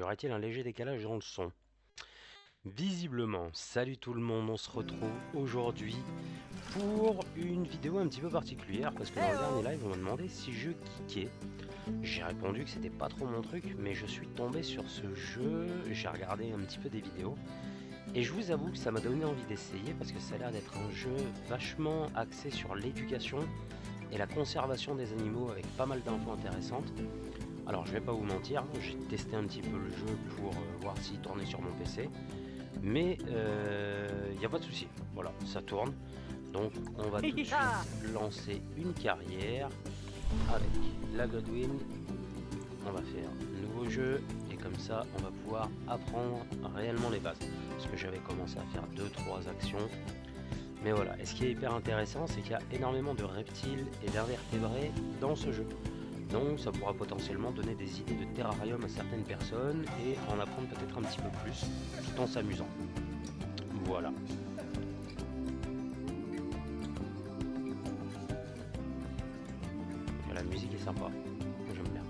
aurait-il un léger décalage dans le son? Visiblement, salut tout le monde, on se retrouve aujourd'hui pour une vidéo un petit peu particulière parce que dans le dernier live on m'a demandé si je geekais. J'ai répondu que c'était pas trop mon truc, mais je suis tombé sur ce jeu, j'ai regardé un petit peu des vidéos et je vous avoue que ça m'a donné envie d'essayer parce que ça a l'air d'être un jeu vachement axé sur l'éducation et la conservation des animaux avec pas mal d'infos intéressantes. Alors je vais pas vous mentir, j'ai testé un petit peu le jeu pour voir s'il tournait sur mon PC, mais il n'y a pas de souci, voilà, ça tourne. Donc on va tout de suite lancer une carrière avec la Godwin. On va faire nouveau jeu et comme ça on va pouvoir apprendre réellement les bases. Parce que j'avais commencé à faire 2-3 actions. Mais voilà, et ce qui est hyper intéressant, c'est qu'il y a énormément de reptiles et d'invertébrés dans ce jeu. Donc ça pourra potentiellement donner des idées de terrarium à certaines personnes et en apprendre peut-être un petit peu plus tout en s'amusant. Voilà. La musique est sympa, j'aime bien.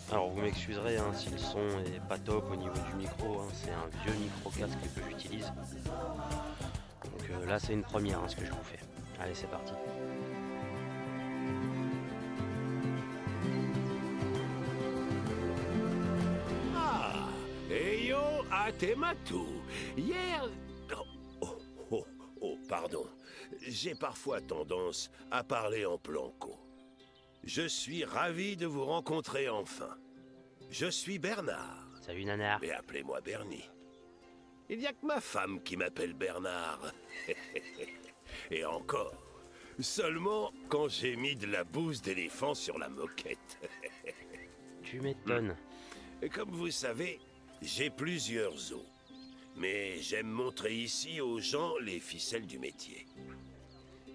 Alors vous m'excuserez hein, si le son est pas top au niveau du micro, hein, c'est un vieux micro casque que j'utilise. Donc là c'est une première hein, ce que je vous fais. Allez c'est parti. Ah, Eyo Atematu. Hier... Oh, pardon. J'ai parfois tendance à parler en planco. Je suis ravi de vous rencontrer enfin. Je suis Bernard. Salut Nanar. Mais appelez-moi Bernie. Il n'y a que ma femme qui m'appelle Bernard. Et encore, seulement quand j'ai mis de la bouse d'éléphant sur la moquette. Tu m'étonnes. Comme vous savez, j'ai plusieurs os. Mais j'aime montrer ici aux gens les ficelles du métier.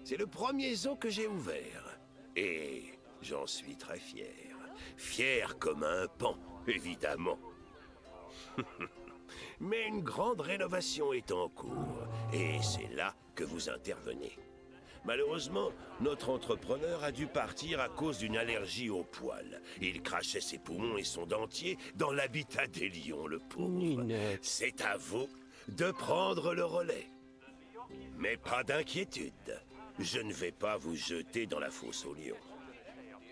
C'est le premier zoo que j'ai ouvert. Et j'en suis très fier. Fier comme un pan, évidemment. Mais une grande rénovation est en cours. Et c'est là que vous intervenez. Malheureusement, notre entrepreneur a dû partir à cause d'une allergie aux poils. Il crachait ses poumons et son dentier dans l'habitat des lions, le pauvre. C'est à vous de prendre le relais. Mais pas d'inquiétude. Je ne vais pas vous jeter dans la fosse aux lions.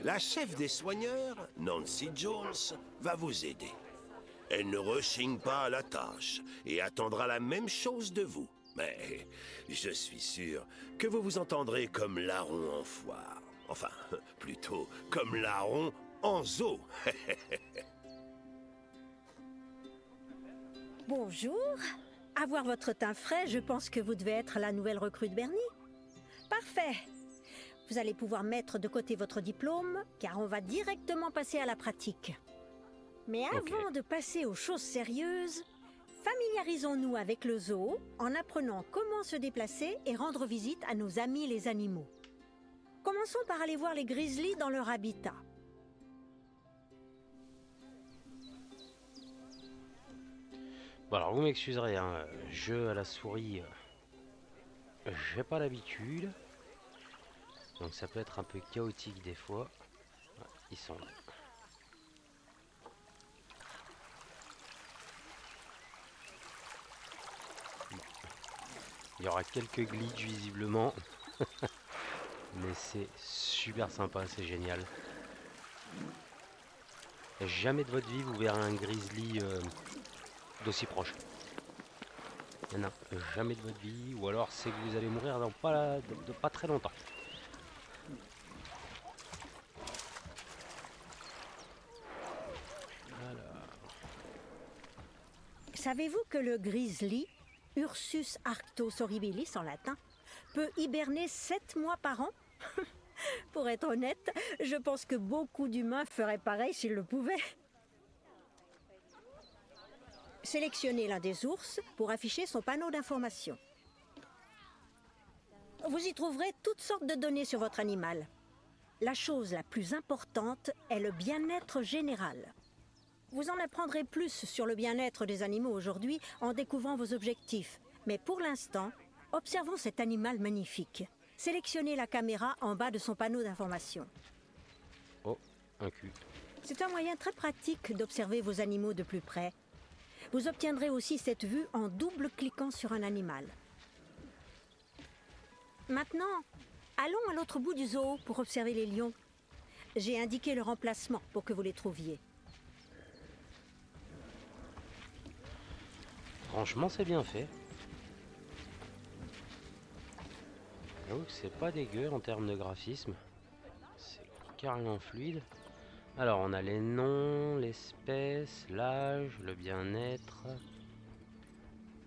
La chef des soigneurs, Nancy Jones, va vous aider. Elle ne rechigne pas à la tâche et attendra la même chose de vous. Mais je suis sûr que vous vous entendrez comme larron en foire. Enfin, plutôt comme larron en zoo. Bonjour. À voir votre teint frais, je pense que vous devez être la nouvelle recrue de Bernie. Parfait. Vous allez pouvoir mettre de côté votre diplôme, car on va directement passer à la pratique. Mais avant de passer aux choses sérieuses, familiarisons-nous avec le zoo en apprenant comment se déplacer et rendre visite à nos amis les animaux. Commençons par aller voir les grizzlies dans leur habitat. Bon alors vous m'excuserez, hein, jeu à la souris, j'ai pas l'habitude. Donc ça peut être un peu chaotique des fois. Ouais, ils sont là. Il y aura quelques glitches visiblement. Mais c'est super sympa, c'est génial. Jamais de votre vie vous verrez un grizzly d'aussi proche. Il n'y en a jamais de votre vie. Ou alors c'est que vous allez mourir dans pas très longtemps. Savez-vous que le grizzly, Ursus arctos horribilis en latin, peut hiberner 7 mois par an? Pour être honnête, je pense que beaucoup d'humains feraient pareil s'ils le pouvaient. Sélectionnez l'un des ours pour afficher son panneau d'information. Vous y trouverez toutes sortes de données sur votre animal. La chose la plus importante est le bien-être général. Vous en apprendrez plus sur le bien-être des animaux aujourd'hui en découvrant vos objectifs. Mais pour l'instant, observons cet animal magnifique. sélectionnez la caméra en bas de son panneau d'information. Oh, un cul. C'est un moyen très pratique d'observer vos animaux de plus près. Vous obtiendrez aussi cette vue en double-cliquant sur un animal. Maintenant, allons à l'autre bout du zoo pour observer les lions. J'ai indiqué leur emplacement pour que vous les trouviez. Franchement, c'est bien fait. J'avoue que c'est pas dégueu en termes de graphisme. C'est carrément fluide. Alors, on a les noms, l'espèce, l'âge, le bien-être,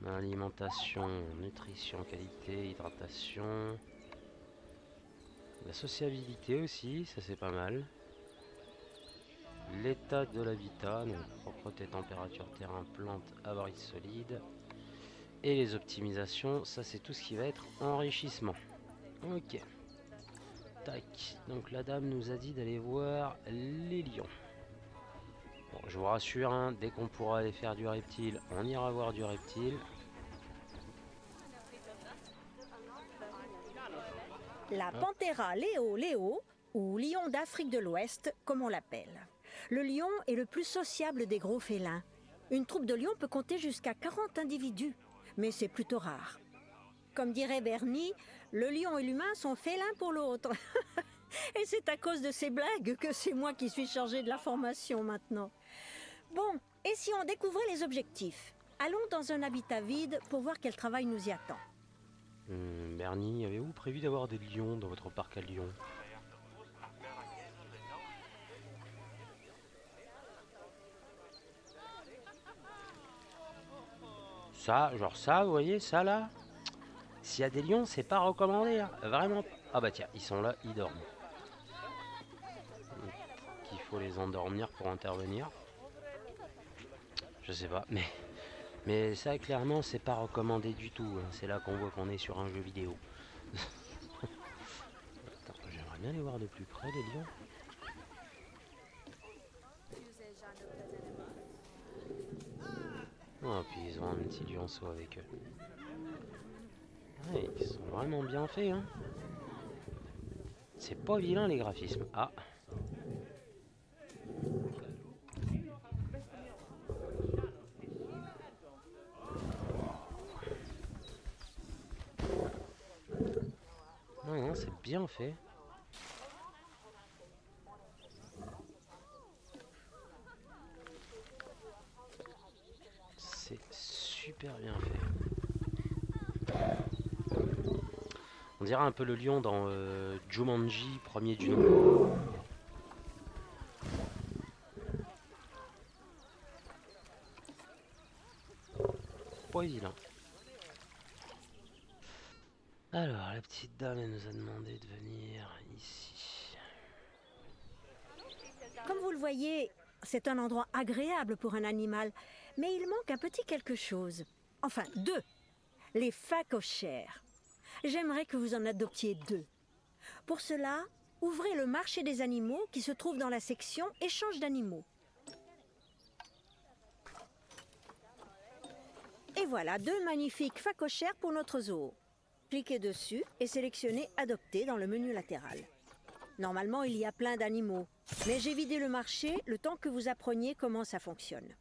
l'alimentation, nutrition, qualité, hydratation, la sociabilité aussi, ça c'est pas mal. L'état de l'habitat, donc propreté, température, terrain, plantes, abri solide. Et les optimisations, ça c'est tout ce qui va être enrichissement. Ok. Tac. Donc la dame nous a dit d'aller voir les lions. Bon, je vous rassure, hein, dès qu'on pourra aller faire du reptile, on ira voir du reptile. La Panthera leo, ou lion d'Afrique de l'Ouest, comme on l'appelle. Le lion est le plus sociable des gros félins. Une troupe de lions peut compter jusqu'à 40 individus, mais c'est plutôt rare. Comme dirait Bernie, le lion et l'humain sont faits l'un pour l'autre. Et c'est à cause de ces blagues que c'est moi qui suis chargée de la formation maintenant. Bon, et si on découvrait les objectifs? Allons dans un habitat vide pour voir quel travail nous y attend. Bernie, avez-vous prévu d'avoir des lions dans votre parc à Lyon? Ça, genre ça, vous voyez, ça là? S'il y a des lions, c'est pas recommandé, hein. Vraiment. Ah bah tiens, ils sont là, ils dorment. Qu'il faut les endormir pour intervenir. Je sais pas, mais ça clairement c'est pas recommandé du tout, hein. C'est là qu'on voit qu'on est sur un jeu vidéo. J'aimerais bien les voir de plus près les lions. Oh, puis ils ont un petit lionceau avec eux. Ouais, ils sont vraiment bien faits, hein. C'est pas vilain les graphismes. Ah. Non, c'est bien fait. C'est super bien fait. On dirait un peu le lion dans Jumanji, premier du nom. Pas évident. Alors, la petite dame, elle nous a demandé de venir ici. Comme vous le voyez, c'est un endroit agréable pour un animal, mais il manque un petit quelque chose. Enfin, deux. Les phacochères. J'aimerais que vous en adoptiez deux. Pour cela, ouvrez le marché des animaux qui se trouve dans la section Échange d'animaux. Et voilà deux magnifiques phacochères pour notre zoo. Cliquez dessus et sélectionnez Adopter dans le menu latéral. Normalement, il y a plein d'animaux, mais j'ai vidé le marché le temps que vous appreniez comment ça fonctionne.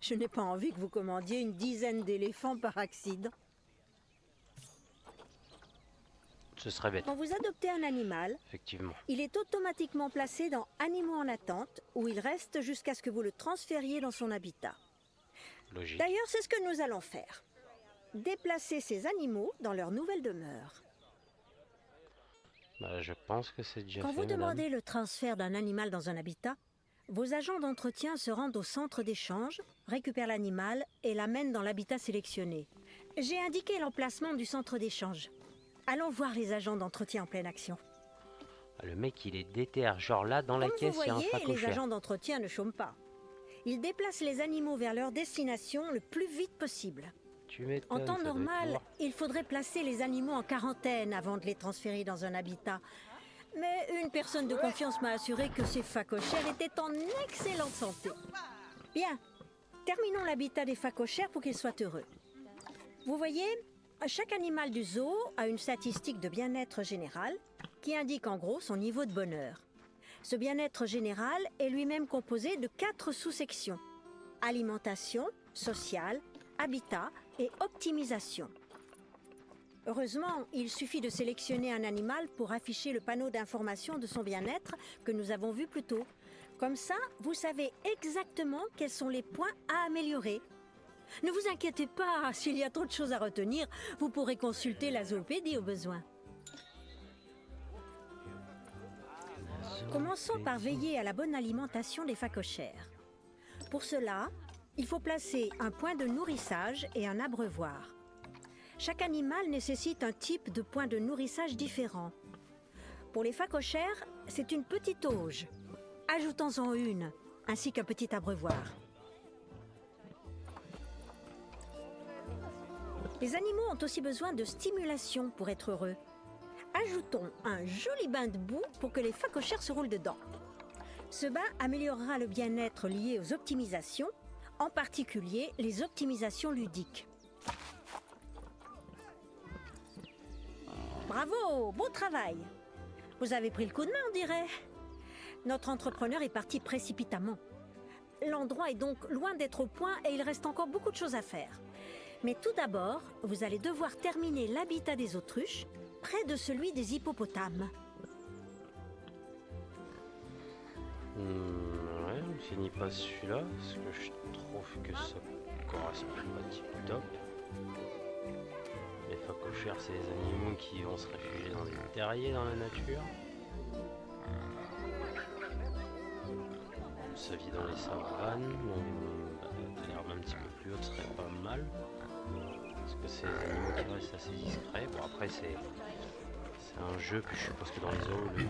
Je n'ai pas envie que vous commandiez une dizaine d'éléphants par accident. Ce serait bête. Quand vous adoptez un animal, Effectivement. il est automatiquement placé dans Animaux en attente, où il reste jusqu'à ce que vous le transfériez dans son habitat. Logique. D'ailleurs, c'est ce que nous allons faire. Déplacer ces animaux dans leur nouvelle demeure. Bah, je pense que c'est déjà Quand fait, vous madame. demandez le transfert d'un animal dans un habitat, vos agents d'entretien se rendent au centre d'échange, récupèrent l'animal et l'amènent dans l'habitat sélectionné. J'ai indiqué l'emplacement du centre d'échange. Allons voir les agents d'entretien en pleine action. Ah, le mec, il est déter. Genre là, dans la Comme caisse, vous il y a un voyez, les phacochère. agents d'entretien ne chôment pas. Ils déplacent les animaux vers leur destination le plus vite possible. Tu m'étonnes, En temps ça doit être normal, lourd. il faudrait placer les animaux en quarantaine avant de les transférer dans un habitat. Mais une personne de confiance m'a assuré que ces phacochères étaient en excellente santé. Bien, terminons l'habitat des phacochères pour qu'ils soient heureux. Vous voyez, Chaque animal du zoo a une statistique de bien-être général qui indique en gros son niveau de bonheur. Ce bien-être général est lui-même composé de 4 sous-sections: alimentation, sociale, habitat et optimisation. Heureusement, il suffit de sélectionner un animal pour afficher le panneau d'information de son bien-être que nous avons vu plus tôt. Comme ça, vous savez exactement quels sont les points à améliorer. Ne vous inquiétez pas, s'il y a trop de choses à retenir, vous pourrez consulter la zoopédie au besoin. Commençons par veiller à la bonne alimentation des phacochères. Pour cela, il faut placer un point de nourrissage et un abreuvoir. Chaque animal nécessite un type de point de nourrissage différent. Pour les phacochères, c'est une petite auge. Ajoutons-en une, ainsi qu'un petit abreuvoir. Les animaux ont aussi besoin de stimulation pour être heureux. Ajoutons un joli bain de boue pour que les phacochères se roulent dedans. Ce bain améliorera le bien-être lié aux optimisations, en particulier les optimisations ludiques. Bravo, beau travail! Vous avez pris le coup de main, on dirait. Notre entrepreneur est parti précipitamment. L'endroit est donc loin d'être au point et il reste encore beaucoup de choses à faire. Mais tout d'abord, vous allez devoir terminer l'habitat des autruches, près de celui des hippopotames. Ouais, on finit pas celui-là, parce que je trouve que ça correspond pas tip top. Les phacochères, c'est les animaux qui vont se réfugier dans des terriers dans la nature. Ça vit dans les savanes, donc l'herbe un petit peu plus haute serait pas mal. Parce que c'est des animaux qui restent assez discrets. Bon, après, c'est un jeu, puis je suppose que dans les zoos, le but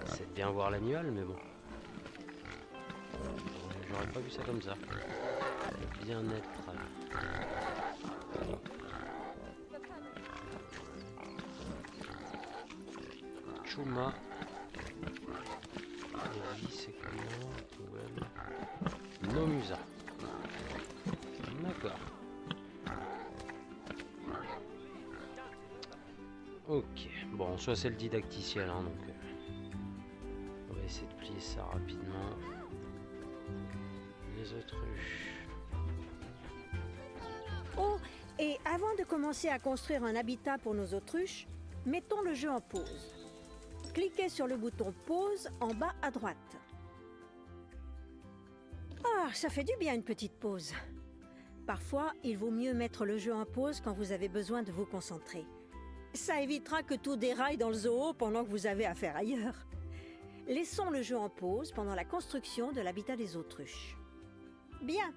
c'est de bien voir l'animal, mais bon. J'aurais pas vu ça comme ça. Le bien-être. Chuma. Et lui, c'est comment? Poubelle. Nomusa. D'accord. Ok. Bon, soit c'est le didacticiel, hein, donc on va essayer de plier ça rapidement. Les autruches. Oh, et avant de commencer à construire un habitat pour nos autruches, mettons le jeu en pause. Cliquez sur le bouton pause en bas à droite. Ah, ça fait du bien une petite pause. Parfois, il vaut mieux mettre le jeu en pause quand vous avez besoin de vous concentrer. Ça évitera que tout déraille dans le zoo pendant que vous avez affaire ailleurs. Laissons le jeu en pause pendant la construction de l'habitat des autruches. Bien,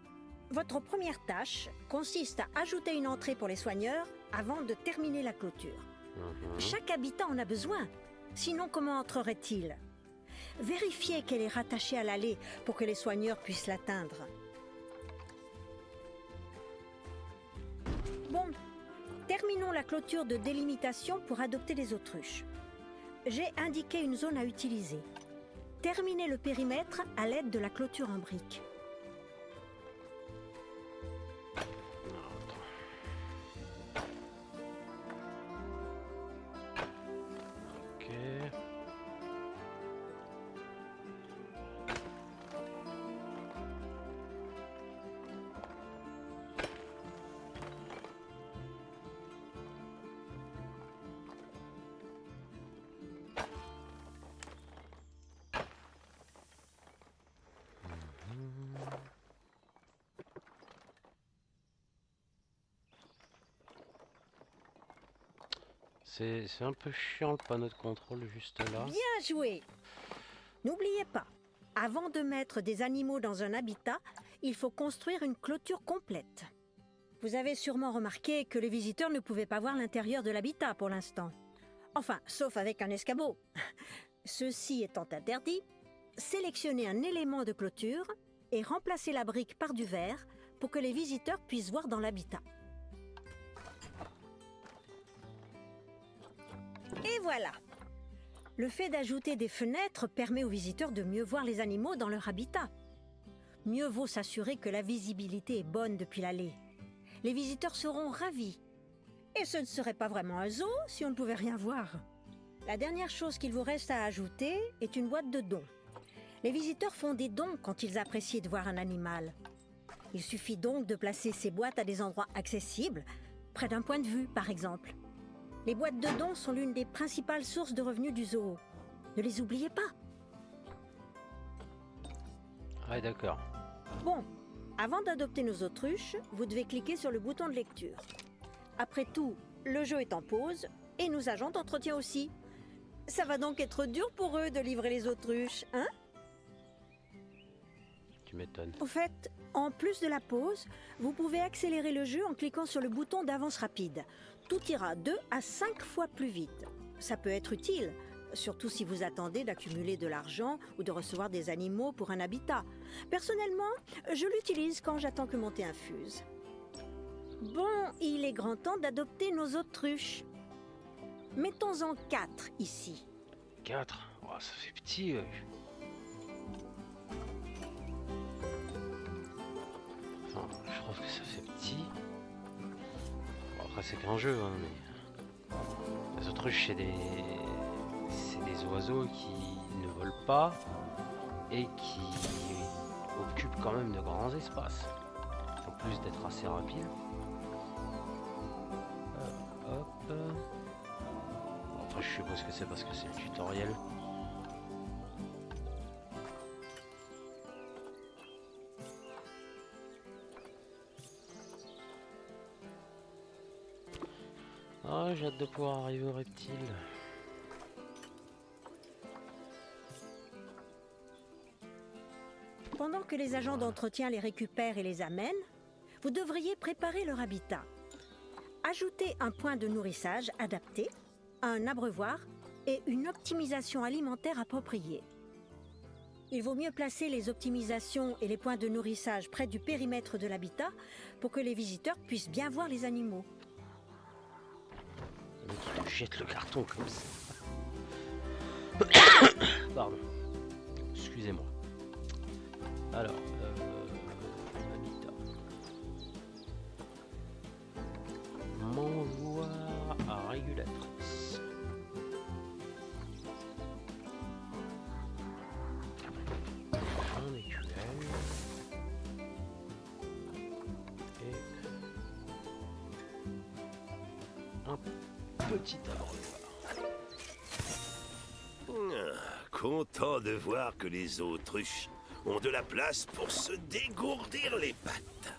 votre première tâche consiste à ajouter une entrée pour les soigneurs avant de terminer la clôture. Chaque habitat en a besoin, sinon comment entrerait-il? Vérifiez qu'elle est rattachée à l'allée pour que les soigneurs puissent l'atteindre. Bon, terminons la clôture de délimitation pour adopter les autruches. J'ai indiqué une zone à utiliser. Terminez le périmètre à l'aide de la clôture en briques. Ok. C'est un peu chiant le panneau de contrôle juste là. Bien joué! N'oubliez pas, avant de mettre des animaux dans un habitat, il faut construire une clôture complète. Vous avez sûrement remarqué que les visiteurs ne pouvaient pas voir l'intérieur de l'habitat pour l'instant. Enfin, sauf avec un escabeau. Ceci étant interdit, sélectionnez un élément de clôture et remplacez la brique par du verre pour que les visiteurs puissent voir dans l'habitat. Et voilà! Le fait d'ajouter des fenêtres permet aux visiteurs de mieux voir les animaux dans leur habitat. Mieux vaut s'assurer que la visibilité est bonne depuis l'allée. Les visiteurs seront ravis Et ce ne serait pas vraiment un zoo si on ne pouvait rien voir. La dernière chose qu'il vous reste à ajouter est une boîte de dons. Les visiteurs font des dons quand ils apprécient de voir un animal. Il suffit donc de placer ces boîtes à des endroits accessibles, près d'un point de vue par exemple. Les boîtes de dons sont l'une des principales sources de revenus du zoo. Ne les oubliez pas. Ouais, d'accord. Bon, avant d'adopter nos autruches, vous devez cliquer sur le bouton de lecture. Après tout, le jeu est en pause et nos agents d'entretien aussi. Ça va donc être dur pour eux de livrer les autruches, hein? Tu m'étonnes. Au fait, en plus de la pause, vous pouvez accélérer le jeu en cliquant sur le bouton d'avance rapide. Tout ira 2 à 5 fois plus vite. Ça peut être utile, surtout si vous attendez d'accumuler de l'argent ou de recevoir des animaux pour un habitat. Personnellement, je l'utilise quand j'attends que mon thé infuse. Bon, il est grand temps d'adopter nos autruches. Mettons-en 4 ici. 4? Oh, ça fait petit. Enfin, je trouve que ça fait petit. Bon, après, c'est qu'un jeu, hein, mais... Les autruches, c'est des oiseaux qui ne volent pas et qui occupent quand même de grands espaces. En plus d'être assez rapides. Hop. Bon, après, je suppose que c'est parce que c'est le tutoriel. Oh, j'ai hâte de pouvoir arriver aux reptiles. Pendant que les agents d'entretien les récupèrent et les amènent, vous devriez préparer leur habitat. Ajoutez un point de nourrissage adapté, un abreuvoir et une optimisation alimentaire appropriée. Il vaut mieux placer les optimisations et les points de nourrissage près du périmètre de l'habitat pour que les visiteurs puissent bien voir les animaux. Le mec il te jette le carton comme ça. Pardon. Excusez-moi. Alors, habitat. Mangeoire à régulatrice. Un écuelle. Et un petit abreuvoir. Content de voir que les autruches ont de la place pour se dégourdir les pattes.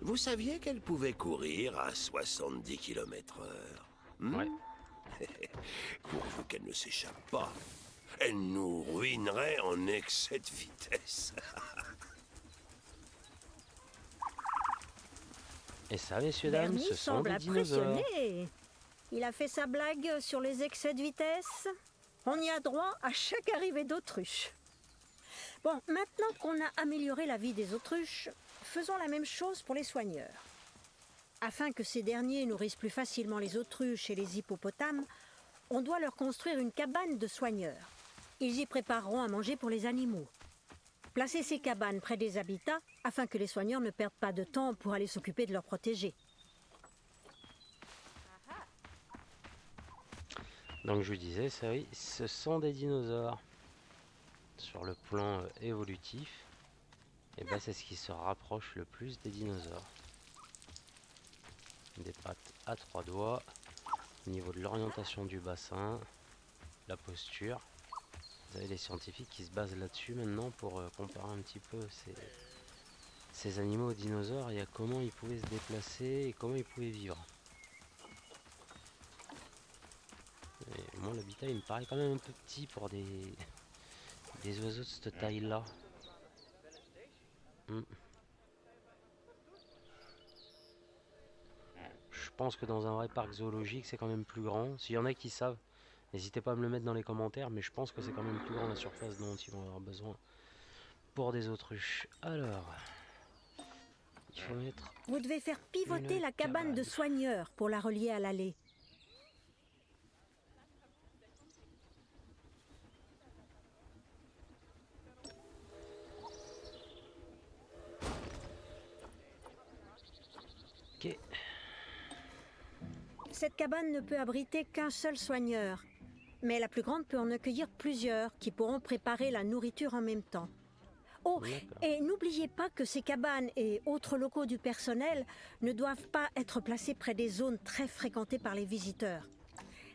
Vous saviez qu'elles pouvaient courir à 70 km/h? Ouais. Pourvu qu'elles ne s'échappent pas. Elles nous ruineraient en excès de vitesse. Et ça, messieurs, dames, Bernie ce sont semble des dinosaures. impressionné. Il a fait sa blague sur les excès de vitesse. On y a droit à chaque arrivée d'autruche. Bon, maintenant qu'on a amélioré la vie des autruches, faisons la même chose pour les soigneurs. Afin que ces derniers nourrissent plus facilement les autruches et les hippopotames, on doit leur construire une cabane de soigneurs. Ils y prépareront à manger pour les animaux. Placez ces cabanes près des habitats afin que les soigneurs ne perdent pas de temps pour aller s'occuper de leurs protégés. Donc je vous disais, ça oui, ce sont des dinosaures. Sur le plan évolutif, et ben c'est ce qui se rapproche le plus des dinosaures. Des pattes à 3 doigts, au niveau de l'orientation du bassin, la posture. Vous avez les scientifiques qui se basent là-dessus maintenant pour comparer un petit peu ces animaux aux dinosaures et à comment ils pouvaient se déplacer et comment ils pouvaient vivre. Et moi l'habitat il me paraît quand même un peu petit pour des oiseaux de cette taille là. Je pense que dans un vrai parc zoologique c'est quand même plus grand. S'il y en a qui savent, n'hésitez pas à me le mettre dans les commentaires, mais je pense que c'est quand même plus grand la surface dont ils vont avoir besoin pour des autruches. Alors, il faut mettre... Vous devez faire pivoter la cabane de soigneurs pour la relier à l'allée. Ok. Cette cabane ne peut abriter qu'un seul soigneur, mais la plus grande peut en accueillir plusieurs qui pourront préparer la nourriture en même temps. Oh, D'accord. et n'oubliez pas que ces cabanes et autres locaux du personnel ne doivent pas être placés près des zones très fréquentées par les visiteurs.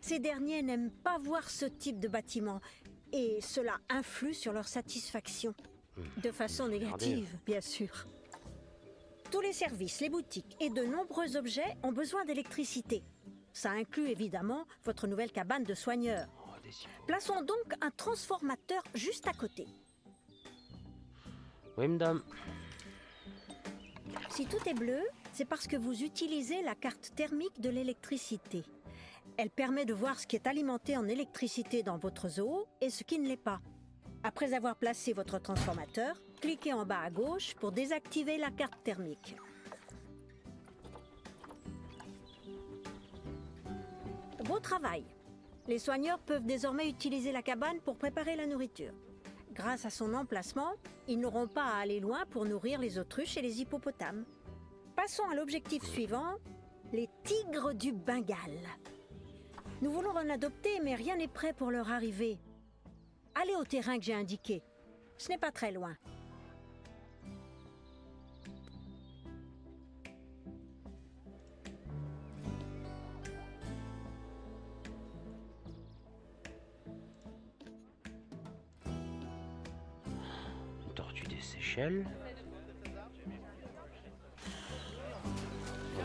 Ces derniers n'aiment pas voir ce type de bâtiment et cela influe sur leur satisfaction. De façon négative, bien sûr. Tous les services, les boutiques et de nombreux objets ont besoin d'électricité. Ça inclut évidemment votre nouvelle cabane de soigneur. Oh, des hippos. Plaçons donc un transformateur juste à côté. Oui, madame. Si tout est bleu, c'est parce que vous utilisez la carte thermique de l'électricité. Elle permet de voir ce qui est alimenté en électricité dans votre zoo et ce qui ne l'est pas. Après avoir placé votre transformateur, cliquez en bas à gauche pour désactiver la carte thermique. Beau travail! Les soigneurs peuvent désormais utiliser la cabane pour préparer la nourriture. Grâce à son emplacement, ils n'auront pas à aller loin pour nourrir les autruches et les hippopotames. Passons à l'objectif suivant, les tigres du Bengale. Nous voulons en adopter, mais rien n'est prêt pour leur arrivée. Allez au terrain que j'ai indiqué. Ce n'est pas très loin. Une tortue des Seychelles.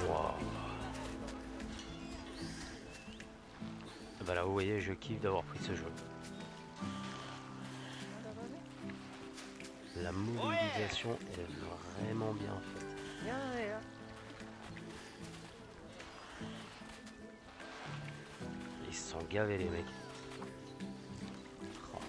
Wow. Bah là, vous voyez, je kiffe d'avoir pris ce jeu. La modélisation est vraiment bien faite. Ils se sont gavés les mecs. Oh.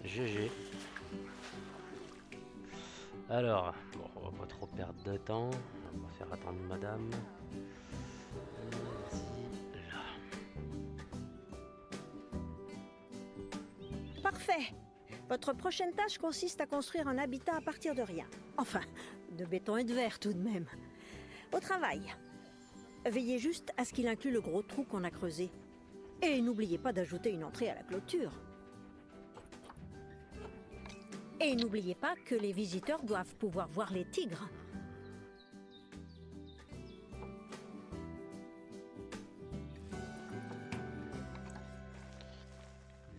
GG. Alors, bon, on va pas trop perdre de temps. On va faire attendre madame. Vas-y, là. Parfait! Votre prochaine tâche consiste à construire un habitat à partir de rien. Enfin, de béton et de verre tout de même. Au travail. Veillez juste à ce qu'il inclue le gros trou qu'on a creusé. Et n'oubliez pas d'ajouter une entrée à la clôture. Et n'oubliez pas que les visiteurs doivent pouvoir voir les tigres.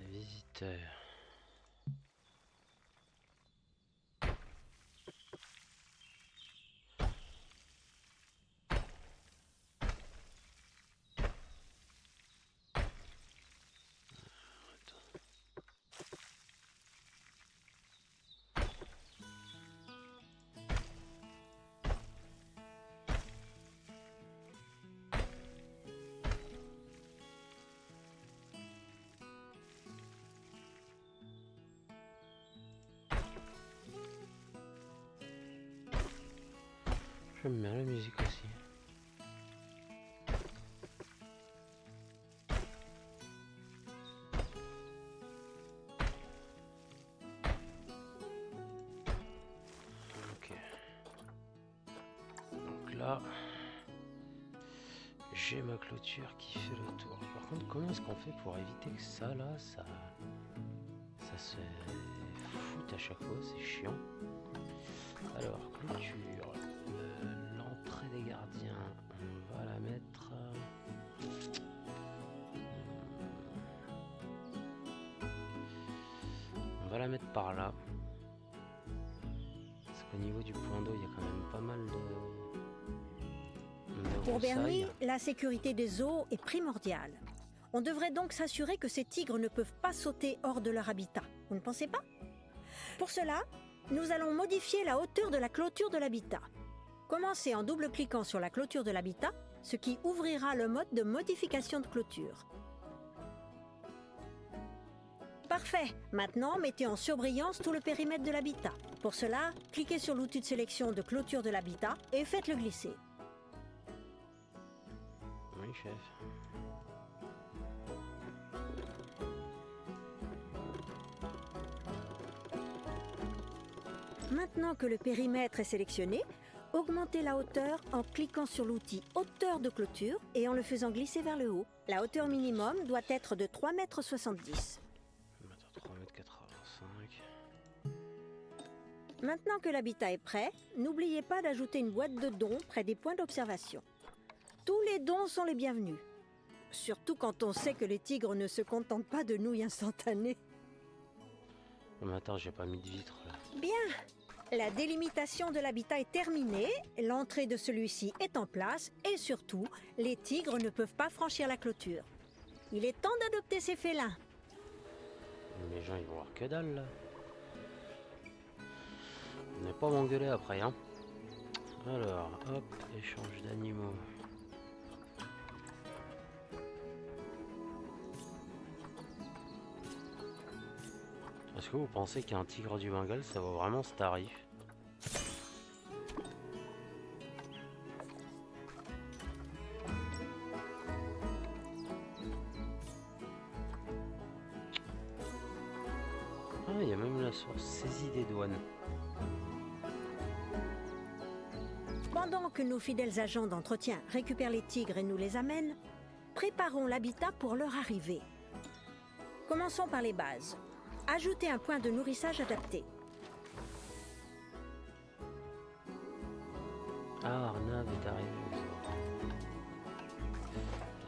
Les visiteurs. J'aime bien la musique aussi. Ok. Donc là, j'ai ma clôture qui fait le tour. Par contre, comment est-ce qu'on fait pour éviter que ça là, ça se foute à chaque fois, c'est chiant. Alors, clôture. L'entrée des gardiens, on va la mettre. On va la mettre par là. Parce qu'au niveau du point d'eau, il y a quand même pas mal de Pour Bernie, broussailles. la sécurité des zoos est primordiale. On devrait donc s'assurer que ces tigres ne peuvent pas sauter hors de leur habitat. Vous ne pensez pas? Pour cela, nous allons modifier la hauteur de la clôture de l'habitat. Commencez en double-cliquant sur la clôture de l'habitat, ce qui ouvrira le mode de modification de clôture. Parfait. Maintenant, mettez en surbrillance tout le périmètre de l'habitat. Pour cela, cliquez sur l'outil de sélection de clôture de l'habitat et faites-le glisser. Oui, chef. Maintenant que le périmètre est sélectionné, augmentez la hauteur en cliquant sur l'outil hauteur de clôture et en le faisant glisser vers le haut. La hauteur minimum doit être de 3,70 m. 3,85 m. Maintenant que l'habitat est prêt, n'oubliez pas d'ajouter une boîte de dons près des points d'observation. Tous les dons sont les bienvenus. Surtout quand on sait que les tigres ne se contentent pas de nouilles instantanées. Mais attends, j'ai pas mis de vitre là. Bien. La délimitation de l'habitat est terminée, l'entrée de celui-ci est en place et surtout, les tigres ne peuvent pas franchir la clôture. Il est temps d'adopter ces félins. Les gens ils vont voir que dalle là. On n'est pas m'engueuler après hein. Alors, hop, échange d'animaux. Est-ce que vous pensez qu'un tigre du Bengale ça vaut vraiment ce tarif? Ah, il y a même la source saisie des douanes. Pendant que nos fidèles agents d'entretien récupèrent les tigres et nous les amènent, préparons l'habitat pour leur arrivée. Commençons par les bases. Ajoutez un point de nourrissage adapté. Ah, Arnav est arrivé.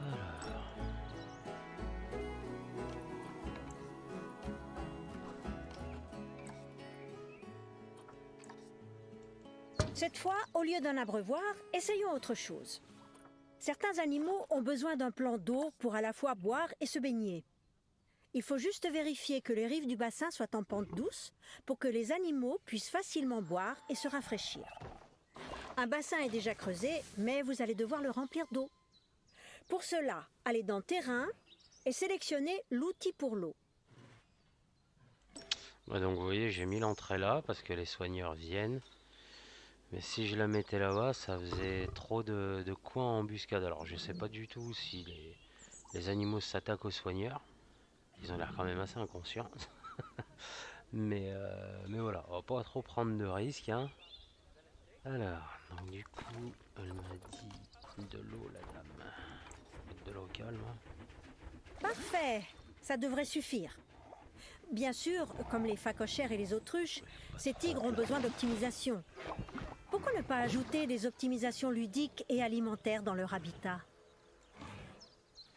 Alors. Cette fois, au lieu d'un abreuvoir, essayons autre chose. Certains animaux ont besoin d'un plan d'eau pour à la fois boire et se baigner. Il faut juste vérifier que les rives du bassin soient en pente douce pour que les animaux puissent facilement boire et se rafraîchir. Un bassin est déjà creusé, mais vous allez devoir le remplir d'eau. Pour cela, allez dans Terrain et sélectionnez l'outil pour l'eau. Ouais, donc vous voyez, j'ai mis l'entrée là parce que les soigneurs viennent. Mais si je la mettais là-bas, ça faisait trop de coins en embuscade. Alors je sais pas du tout si les animaux s'attaquent aux soigneurs. Ils ont l'air quand même assez inconscients. mais voilà, on va pas trop prendre de risques. Hein. Alors, donc du coup, elle m'a dit de l'eau, la dame. Mettre de l'eau calme. Parfait, ça devrait suffire. Bien sûr, comme les phacochères et les autruches, ces tigres ont besoin d'optimisation. Pourquoi ne pas ajouter des optimisations ludiques et alimentaires dans leur habitat?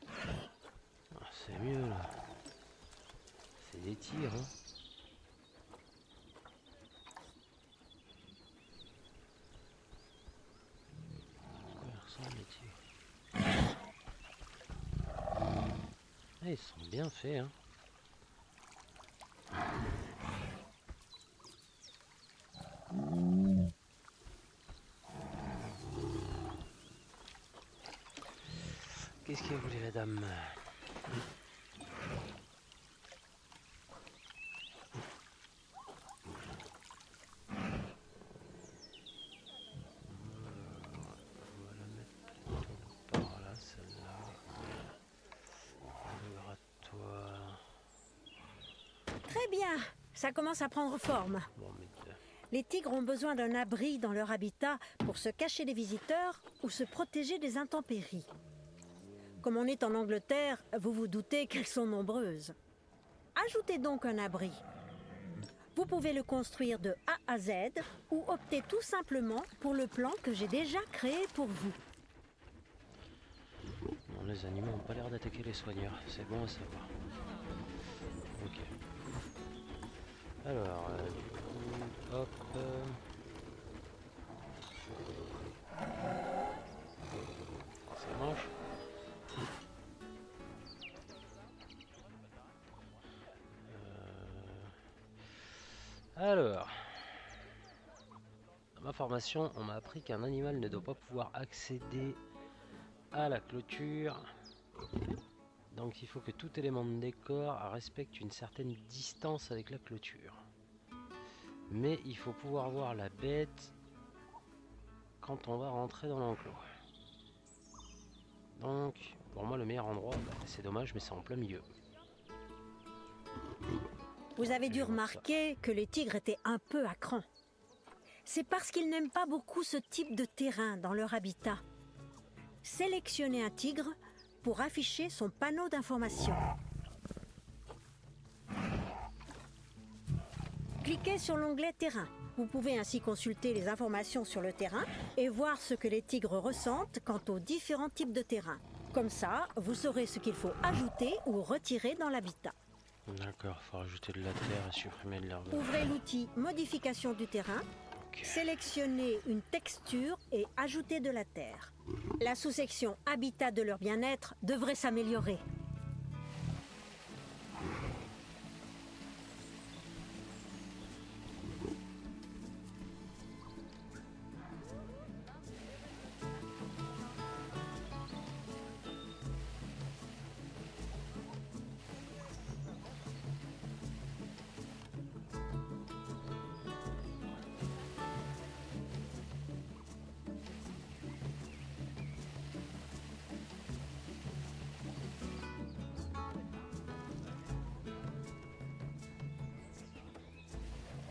Ah, c'est mieux là. C'est des tirs, hein. À quoi ils ressemblent les tirs? Ah, ils sont bien faits, hein. Qu'est-ce qu'elle voulait la dame? On va la mettre par là, celle-là. Le grattoir. Très bien, ça commence à prendre forme. Bon, mais Les tigres ont besoin d'un abri dans leur habitat pour se cacher des visiteurs ou se protéger des intempéries. Comme on est en Angleterre, vous vous doutez qu'elles sont nombreuses. Ajoutez donc un abri. Vous pouvez le construire de A à Z ou optez tout simplement pour le plan que j'ai déjà créé pour vous. bon, les animaux n'ont pas l'air d'attaquer les soigneurs, c'est bon à savoir. Ok. Alors, du coup, hop. Ça marche. Alors, dans ma formation, on m'a appris qu'un animal ne doit pas pouvoir accéder à la clôture. Donc il faut que tout élément de décor respecte une certaine distance avec la clôture. Mais il faut pouvoir voir la bête quand on va rentrer dans l'enclos. Donc, pour moi, le meilleur endroit, c'est dommage, mais c'est en plein milieu. Vous avez dû remarquer que les tigres étaient un peu à cran. C'est parce qu'ils n'aiment pas beaucoup ce type de terrain dans leur habitat. Sélectionnez un tigre pour afficher son panneau d'information. Cliquez sur l'onglet Terrain. Vous pouvez ainsi consulter les informations sur le terrain et voir ce que les tigres ressentent quant aux différents types de terrain. Comme ça, vous saurez ce qu'il faut ajouter ou retirer dans l'habitat. D'accord, faut rajouter de la terre et supprimer de l'herbe. Ouvrez l'outil Modification du terrain. Ok. Sélectionnez une texture et ajoutez de la terre. La sous-section Habitat de leur bien-être devrait s'améliorer.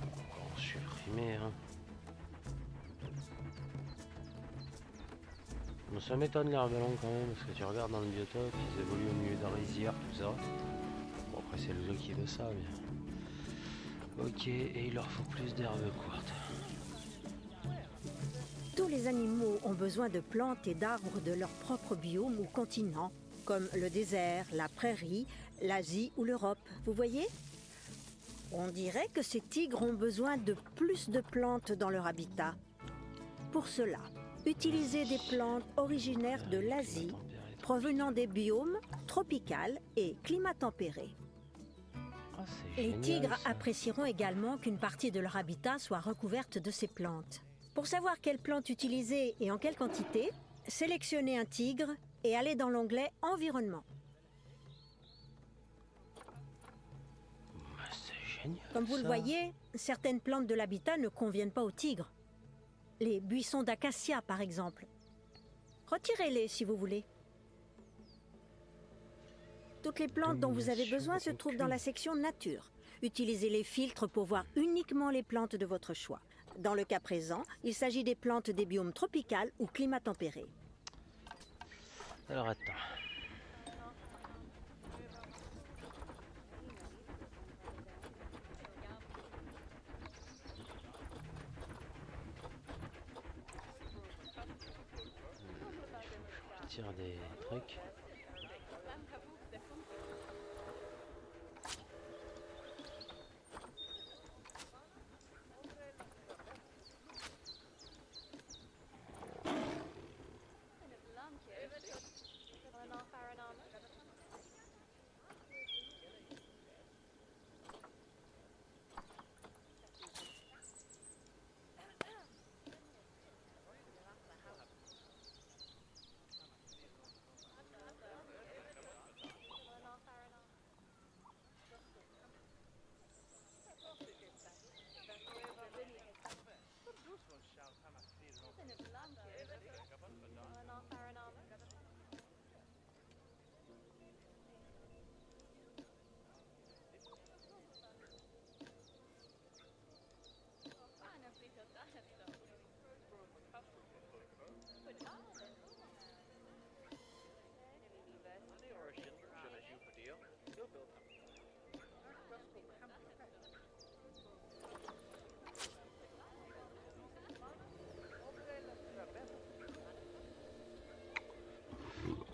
Encore supprimer, hein. Bon, ça m'étonne l'air ballon quand même, parce que tu regardes dans le biotope, ils évoluent au milieu de rizières, tout ça. Bon, après c'est le jeu qui veut ça, mais... Ok, et il leur faut plus d'herbes courtes. Tous les animaux ont besoin de plantes et d'arbres de leur propre biome ou continent, comme le désert, la prairie, l'Asie ou l'Europe. Vous voyez ? On dirait que ces tigres ont besoin de plus de plantes dans leur habitat. Pour cela, utilisez des plantes originaires de l'Asie, provenant des biomes tropicaux et climat tempéré. Ah, c'est Les génial, tigres ça. apprécieront également qu'une partie de leur habitat soit recouverte de ces plantes. Pour savoir quelles plantes utiliser et en quelle quantité, sélectionnez un tigre et allez dans l'onglet Environnement. Bah, c'est génial. Comme vous le ça. voyez, certaines plantes de l'habitat ne conviennent pas aux tigres. Les buissons d'acacia, par exemple. Retirez-les si vous voulez. Toutes les plantes dont vous avez besoin se trouvent dans la section Nature. Utilisez les filtres pour voir uniquement les plantes de votre choix. Dans le cas présent, il s'agit des plantes des biomes tropicaux ou climat tempéré. Alors attends. Je retire des trucs.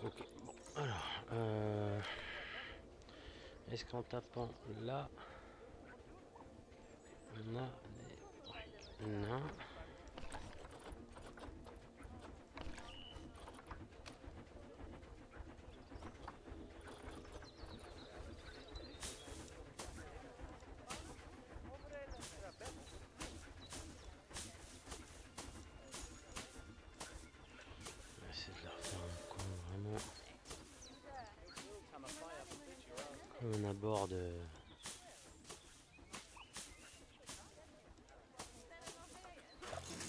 Ok, bon, alors, est-ce qu'en tapant là, on a des... Non. Essayer de leur faire un coin vraiment comme un abord de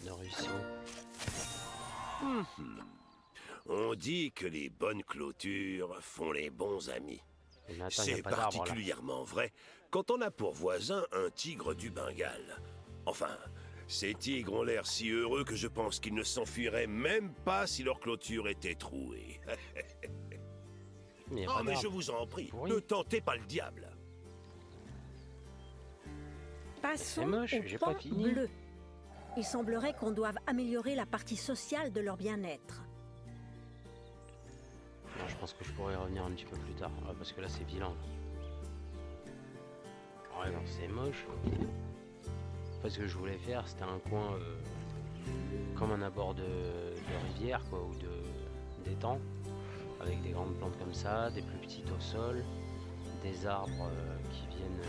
ruisseau. On dit que les bonnes clôtures font les bons amis. Mais attends, y a C'est pas d'arbre là. particulièrement vrai quand on a pour voisin un tigre du Bengale. Enfin, Ces tigres ont l'air si heureux que je pense qu'ils ne s'enfuiraient même pas si leur clôture était trouée. Mais Oh, mais regarde. je vous en prie, Oui. ne tentez pas le diable. Passons moche, au j'ai pan pas fini. bleu. Il semblerait qu'on doive améliorer la partie sociale de leur bien-être. Non, je pense que je pourrais y revenir un petit peu plus tard, parce que là c'est vilain. Ouais, non, c'est moche. Parce que je voulais faire, c'était un coin comme un abord de rivière, quoi, ou d'étang, avec des grandes plantes comme ça, des plus petites au sol, des arbres qui viennent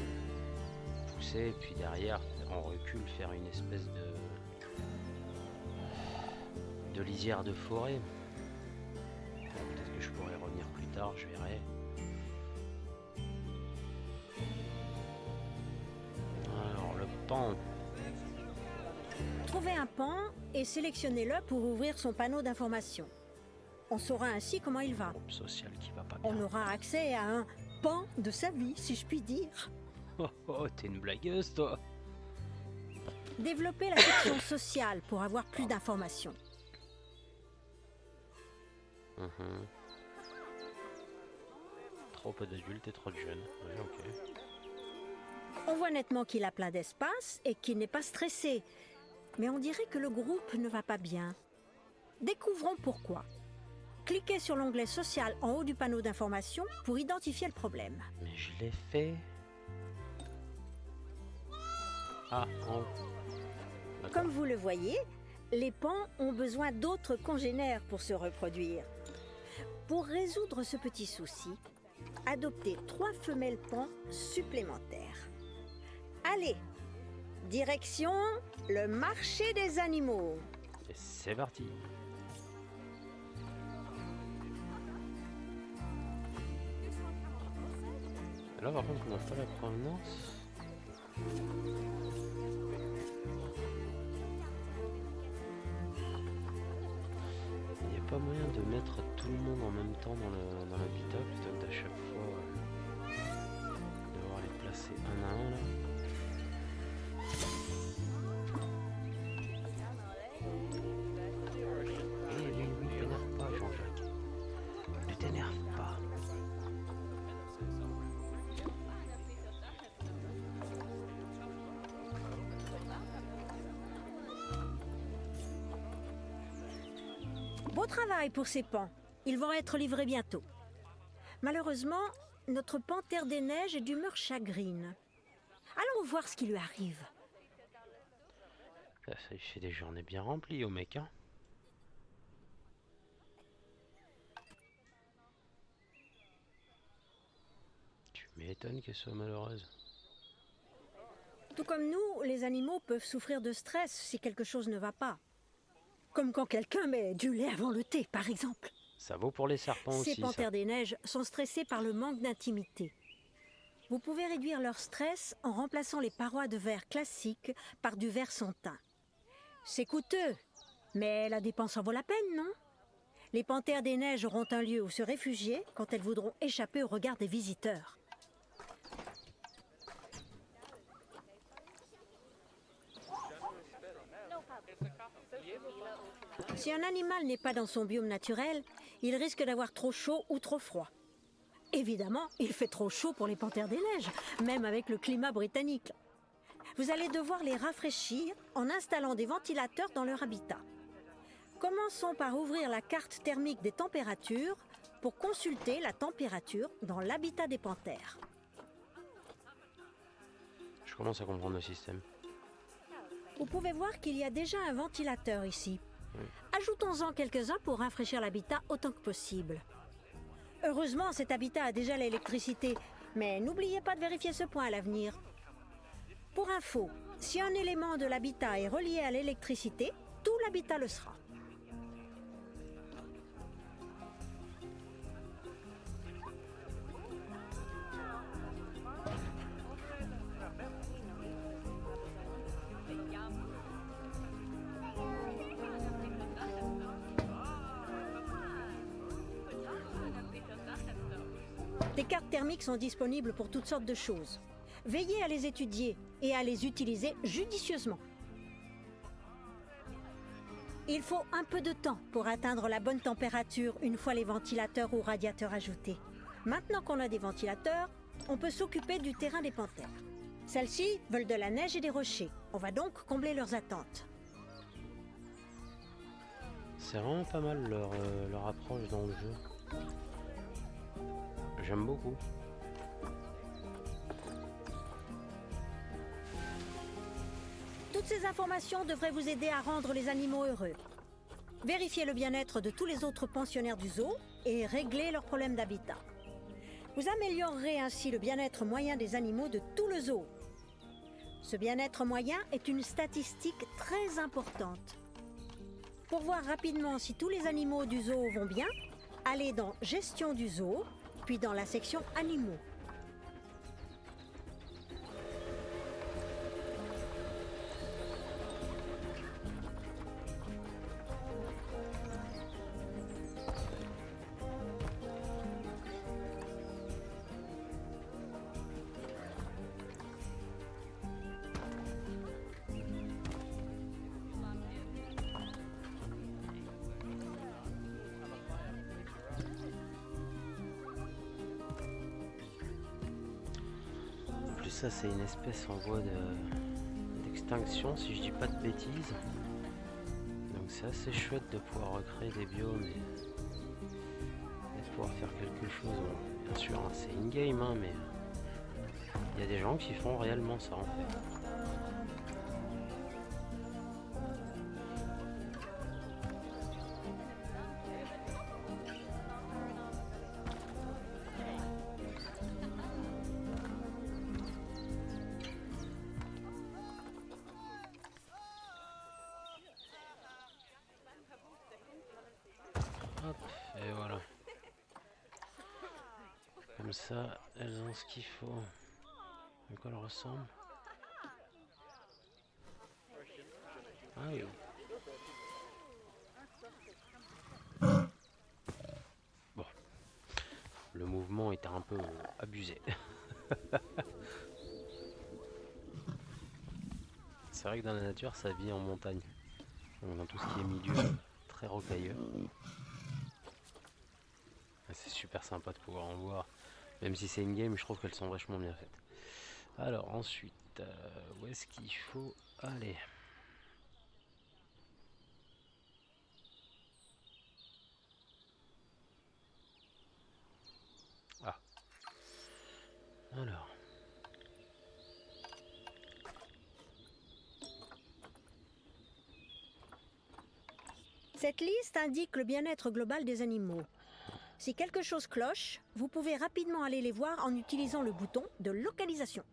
pousser, et puis derrière, en recul, faire une espèce de lisière de forêt. Peut-être que je pourrais revenir plus tard, je verrai. Alors, le pan. Trouvez un pan et sélectionnez-le pour ouvrir son panneau d'information. On saura ainsi comment il va. Groupe social qui va pas bien. On aura accès à un pan de sa vie, si je puis dire. Oh, oh, t'es une blagueuse, toi. Développez la section sociale pour avoir plus d'informations. Mhm. Trop peu d'adultes et trop de jeunes. Oui, ok. On voit nettement qu'il a plein d'espace et qu'il n'est pas stressé. Mais on dirait que le groupe ne va pas bien. Découvrons pourquoi. Cliquez sur l'onglet social en haut du panneau d'information pour identifier le problème. Mais je l'ai fait. Ah, en haut. D'accord. Comme vous le voyez, les pans ont besoin d'autres congénères pour se reproduire. Pour résoudre ce petit souci, adoptez 3 femelles pans supplémentaires. Allez, direction le marché des animaux. Et c'est parti. Là, par contre, on n'a pas la provenance. Il n'y a pas moyen de mettre tout le monde en même temps dans l'habitat plutôt que d'à chaque fois devoir les placer un à un là. Oui, t'énerve pas, Jean-Jacques. Ne t'énerve pas. Beau travail pour ces pans. Ils vont être livrés bientôt. Malheureusement, notre panthère des neiges est d'humeur chagrine. Allons voir ce qui lui arrive. Ça fait des journées bien remplies au mec, hein. Tu m'étonnes qu'elle soit malheureuse. Tout comme nous, les animaux peuvent souffrir de stress si quelque chose ne va pas. Comme quand quelqu'un met du lait avant le thé, par exemple. Ça vaut pour les serpents Ces aussi, ça. panthères des neiges sont stressés par le manque d'intimité. Vous pouvez réduire leur stress en remplaçant les parois de verre classiques par du verre sans teint. C'est coûteux, mais la dépense en vaut la peine, non? Les panthères des neiges auront un lieu où se réfugier quand elles voudront échapper au regard des visiteurs. Si un animal n'est pas dans son biome naturel, il risque d'avoir trop chaud ou trop froid. Évidemment, il fait trop chaud pour les panthères des neiges, même avec le climat britannique. Vous allez devoir les rafraîchir en installant des ventilateurs dans leur habitat. Commençons par ouvrir la carte thermique des températures pour consulter la température dans l'habitat des panthères. Je commence à comprendre le système. Vous pouvez voir qu'il y a déjà un ventilateur ici. Oui. Ajoutons-en quelques-uns pour rafraîchir l'habitat autant que possible. Heureusement, cet habitat a déjà l'électricité, mais n'oubliez pas de vérifier ce point à l'avenir. Pour info, si un élément de l'habitat est relié à l'électricité, tout l'habitat le sera. Des cartes thermiques sont disponibles pour toutes sortes de choses. Veillez à les étudier et à les utiliser judicieusement. Il faut un peu de temps pour atteindre la bonne température une fois les ventilateurs ou radiateurs ajoutés. Maintenant qu'on a des ventilateurs, on peut s'occuper du terrain des panthères. Celles-ci veulent de la neige et des rochers. On va donc combler leurs attentes. C'est vraiment pas mal leur approche dans le jeu. J'aime beaucoup. Toutes ces informations devraient vous aider à rendre les animaux heureux. Vérifiez le bien-être de tous les autres pensionnaires du zoo et réglez leurs problèmes d'habitat. Vous améliorerez ainsi le bien-être moyen des animaux de tout le zoo. Ce bien-être moyen est une statistique très importante. Pour voir rapidement si tous les animaux du zoo vont bien, allez dans Gestion du zoo, puis dans la section Animaux. Ça c'est une espèce en voie d'extinction si je dis pas de bêtises. Donc c'est assez chouette de pouvoir recréer des biomes et de pouvoir faire quelque chose. Bon, bien sûr hein, c'est in-game hein, mais il y a des gens qui font réellement ça en fait. Hop, et voilà. Comme ça, elles ont ce qu'il faut. À quoi elles ressemblent? Ah oui. Bon. Le mouvement était un peu abusé. C'est vrai que dans la nature, ça vit en montagne. Donc dans tout ce qui est milieu très rocailleux. C'est super sympa de pouvoir en voir. Même si c'est une game, je trouve qu'elles sont vachement bien faites. Alors ensuite, où est-ce qu'il faut aller? Ah. Alors. Cette liste indique le bien-être global des animaux. Si quelque chose cloche, vous pouvez rapidement aller les voir en utilisant le bouton de localisation.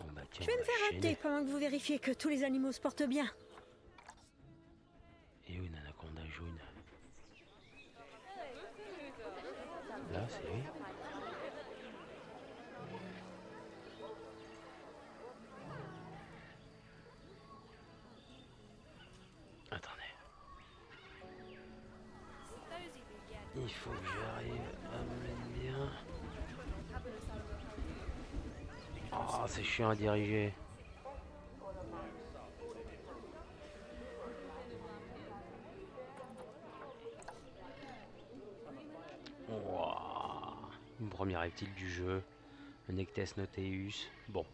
Bon bah tiens, Je vais me faire un thé pendant que vous vérifiez que tous les animaux se portent bien. Et où une anaconda jaune? Là, c'est lui. Attendez. Il faut que j'arrive à me mettre bien. Oh, c'est chiant à diriger. Wow. Une première reptile du jeu. Un Ectes Noteus. Bon.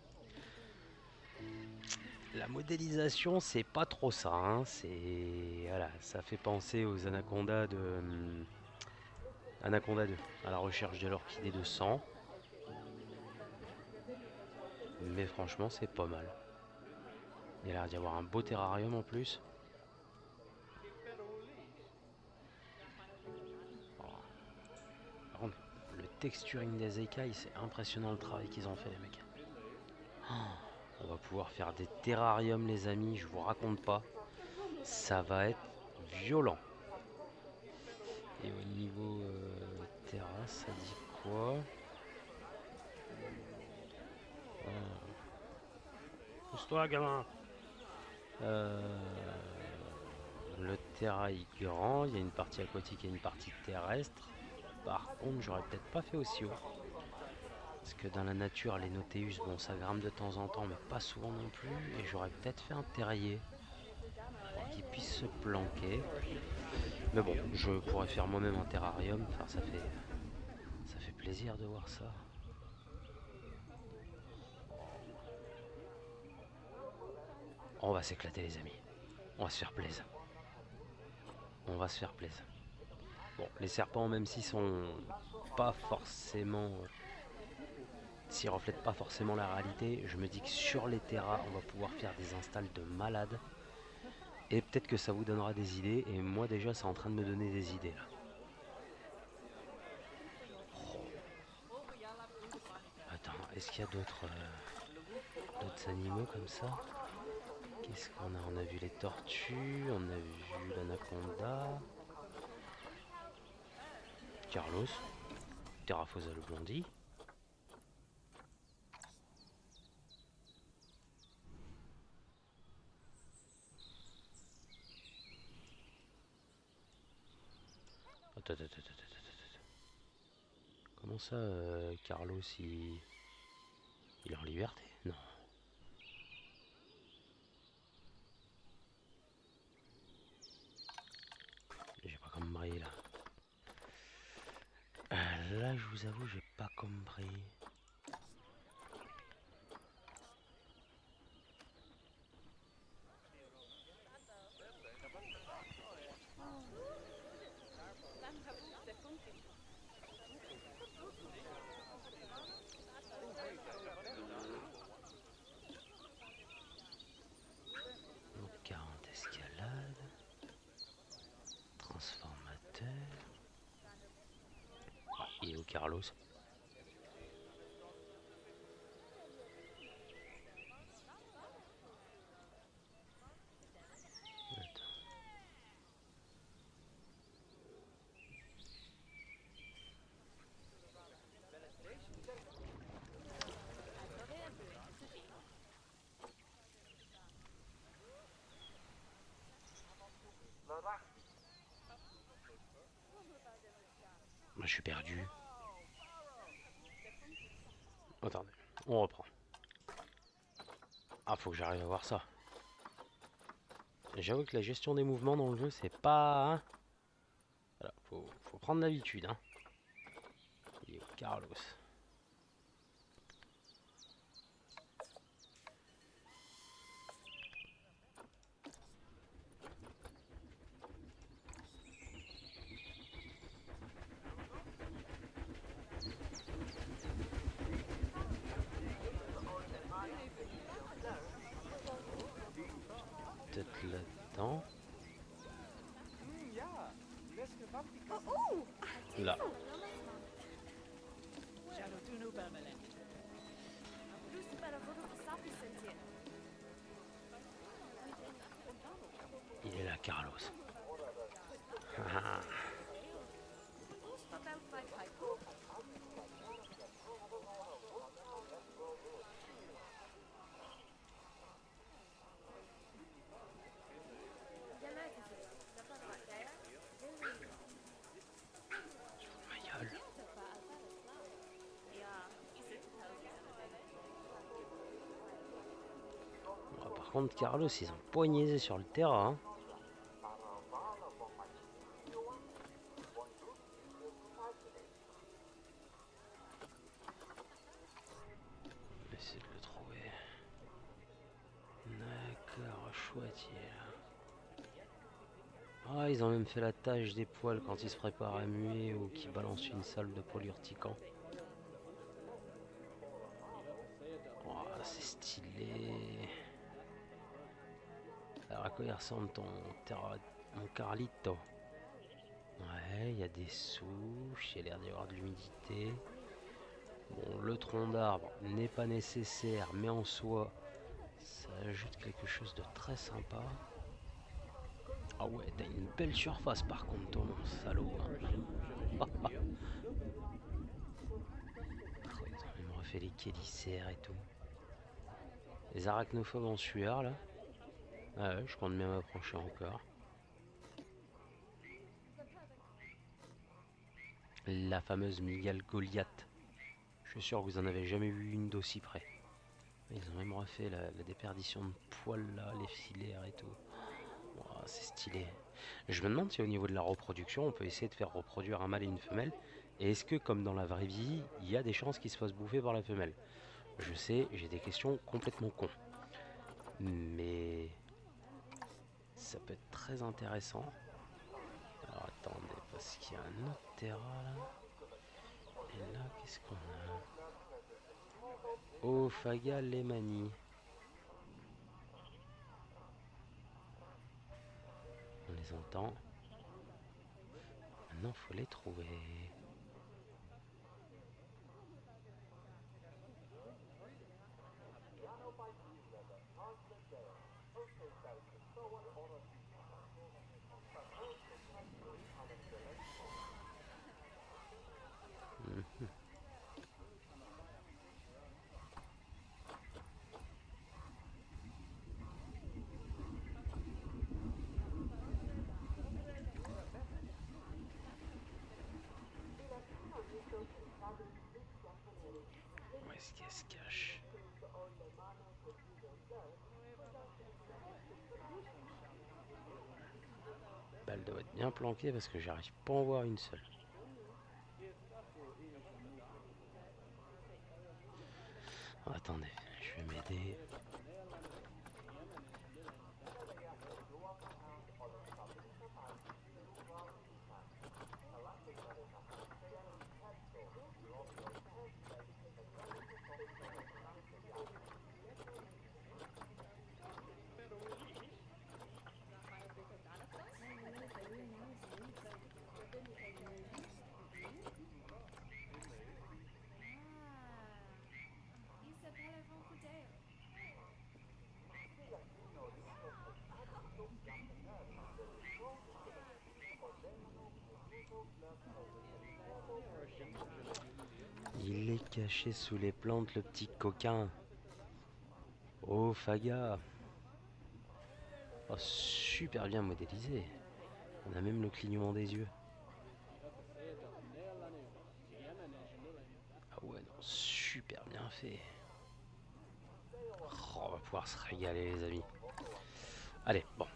La modélisation, c'est pas trop ça. Hein. C'est voilà, ça fait penser aux anacondas de Anaconda 2, à la recherche de l'orchidée de sang. Mais franchement, c'est pas mal. Il y a l'air d'y avoir un beau terrarium en plus. Oh. Par contre, le texturing des écailles, c'est impressionnant le travail qu'ils ont fait, les mecs. Oh. On va pouvoir faire des terrariums, les amis, je vous raconte pas. Ça va être violent. Et au niveau terrasse, ça dit quoi? Pousse-toi, gamin. Le terrain est grand, il y a une partie aquatique et une partie terrestre. Par contre, j'aurais peut-être pas fait aussi haut. Parce que dans la nature, les Noteus, bon, ça grimpe de temps en temps, mais pas souvent non plus. Et j'aurais peut-être fait un terrier qui puissent se planquer. Mais bon, je pourrais faire moi-même un terrarium, enfin ça fait plaisir de voir ça. On va s'éclater les amis, on va se faire plaisir. On va se faire plaisir. Bon, les serpents, même s'ils sont pas forcément... s'ils reflètent pas forcément la réalité, je me dis que sur les terras, on va pouvoir faire des installs de malades. Et peut-être que ça vous donnera des idées, et moi déjà, c'est en train de me donner des idées, là. Oh. Attends, est-ce qu'il y a d'autres animaux comme ça? Qu'est-ce qu'on a? On a vu les tortues, on a vu l'anaconda... Carlos, Terraphosa le Blondie. Attends. Comment ça, Carlos, il est en liberté? Non. J'ai pas compris là. Là, je vous avoue, j'ai pas compris. Donc 40 escalades. Transformateur. Ah, il est où Carlos? Je suis perdu. Attendez, on reprend. Ah, faut que j'arrive à voir ça. J'avoue que la gestion des mouvements dans le jeu, c'est pas... Hein, voilà, faut prendre l'habitude. Hein. Il est où, Carlos? Peut-être là-dedans. Là. Il est là, Carlos. Par contre, Carlos, ils ont poignisé sur le terrain. Essayer de le trouver. D'accord, chouette. Ah, ils ont même fait la tâche des poils quand ils se préparent à muer ou qui balancent une salve de poil urticant. Oh, c'est stylé. Alors à quoi il ressemble ton Carlito? Ouais, il y a des souches, il y a l'air d'y avoir de l'humidité. Bon, le tronc d'arbre n'est pas nécessaire, mais en soi, ça ajoute quelque chose de très sympa. Ah ouais, t'as une belle surface par contre, toi, mon salaud. Hein. Il me refait les chélicères et tout. Les arachnophobes en sueur, là. Ah ouais, je compte bien m'approcher encore. La fameuse Mygale Goliath. Je suis sûr que vous en avez jamais vu une d'aussi près. Ils ont même refait la déperdition de poils là, les filaires et tout. Oh, c'est stylé. Je me demande si au niveau de la reproduction, on peut essayer de faire reproduire un mâle et une femelle. Et est-ce que, comme dans la vraie vie, il y a des chances qu'ils se fassent bouffer par la femelle? Je sais, j'ai des questions complètement cons. Mais ça peut être très intéressant. Alors attendez, parce qu'il y a un autre terrain là. Et là, qu'est-ce qu'on a? Ophaga lemani. On les entend. Maintenant, faut les trouver. Où est-ce qu'elle se cache? Bah, elle doit être bien planquée parce que j'arrive pas à en voir une seule. Oh, attendez, je vais m'aider. Il est caché sous les plantes, le petit coquin. Ophaga. Oh, super bien modélisé. On a même le clignement des yeux. Ah ouais, non, super bien fait. Oh, on va pouvoir se régaler, les amis. Allez, bon.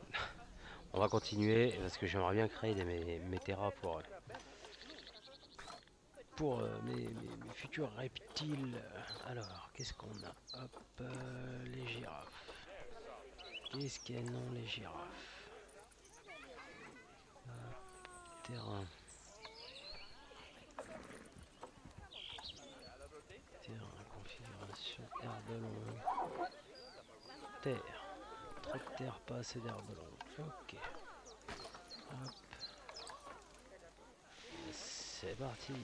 On va continuer parce que j'aimerais bien créer mes terras pour mes futurs reptiles. Alors, qu'est-ce qu'on a? Hop, les girafes. Qu'est-ce qu'elles ont, les girafes? Terrain. Terrain, configuration, herbe longue. Terre. Trop de terre, pas assez d'herbe longue. Ok. Hop. C'est parti.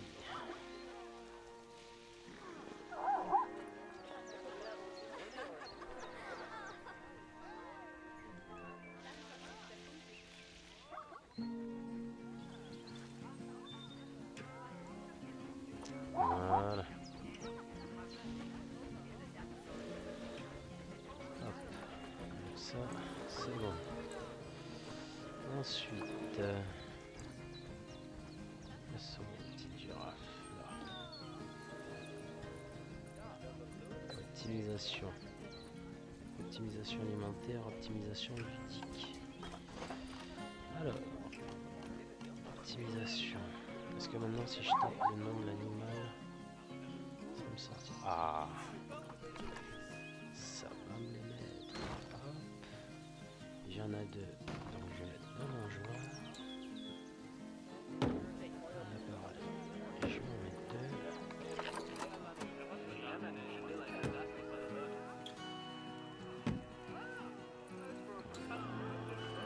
Voilà. Hop. Donc ça, c'est bon. Ensuite, où sont les petites girafes là? Optimisation. Optimisation alimentaire, optimisation ludique. Alors, optimisation. Parce que maintenant, si je tape le nom de l'animal, ça me sortira. Ah, ça va me les mettre. Hop. J'en ai deux, donc je vais mettre dans mon joueur. Là, pareil. Je vais en mettre deux.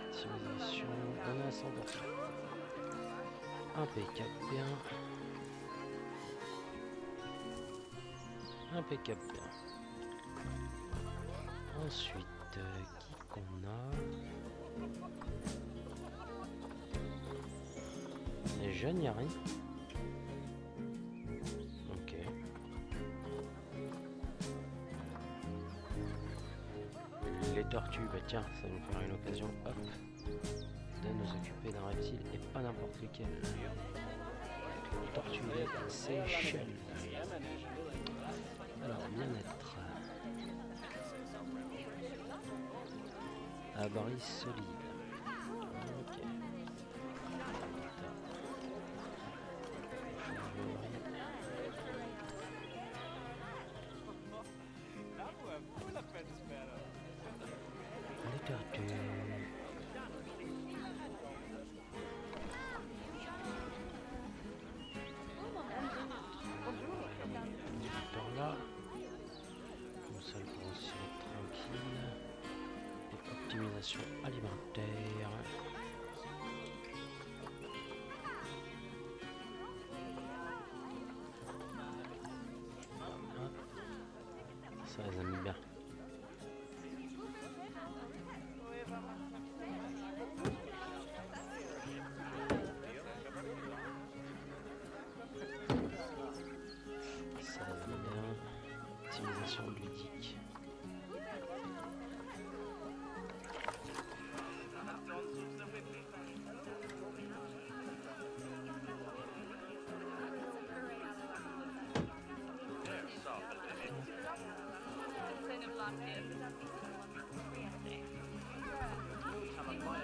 Optimisation, on est à 100%. Impeccable bien. Impeccable bien. Ensuite, qui qu'on a? Les jeunes, y'a rien. Ok. Les tortues, bah tiens, ça nous fera une occasion, hop, de nous occuper d'un reptile et pas n'importe lequel. Le tortue des Seychelles. Alors, bien-être. Abri solide. Les tortues. Par là. Comme ça, ils pourront aussi être tranquilles. Et optimisation alimentaire. Ça les aime bien. Ça les aime bien. Optimisation ludique.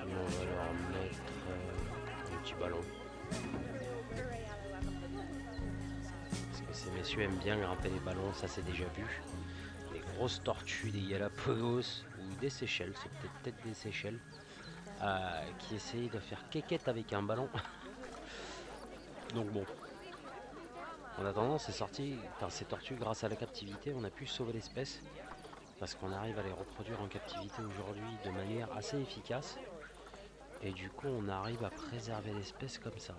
Et on va leur mettre un petit ballon. Parce que ces messieurs aiment bien grimper les ballons, ça c'est déjà vu. Des grosses tortues, des Galapagos ou des Seychelles, c'est peut-être des Seychelles, qui essayent de faire quéquette avec un ballon. Donc bon. En attendant, ces tortues, grâce à la captivité, on a pu sauver l'espèce. Parce qu'on arrive à les reproduire en captivité aujourd'hui de manière assez efficace. Et du coup, on arrive à préserver l'espèce comme ça.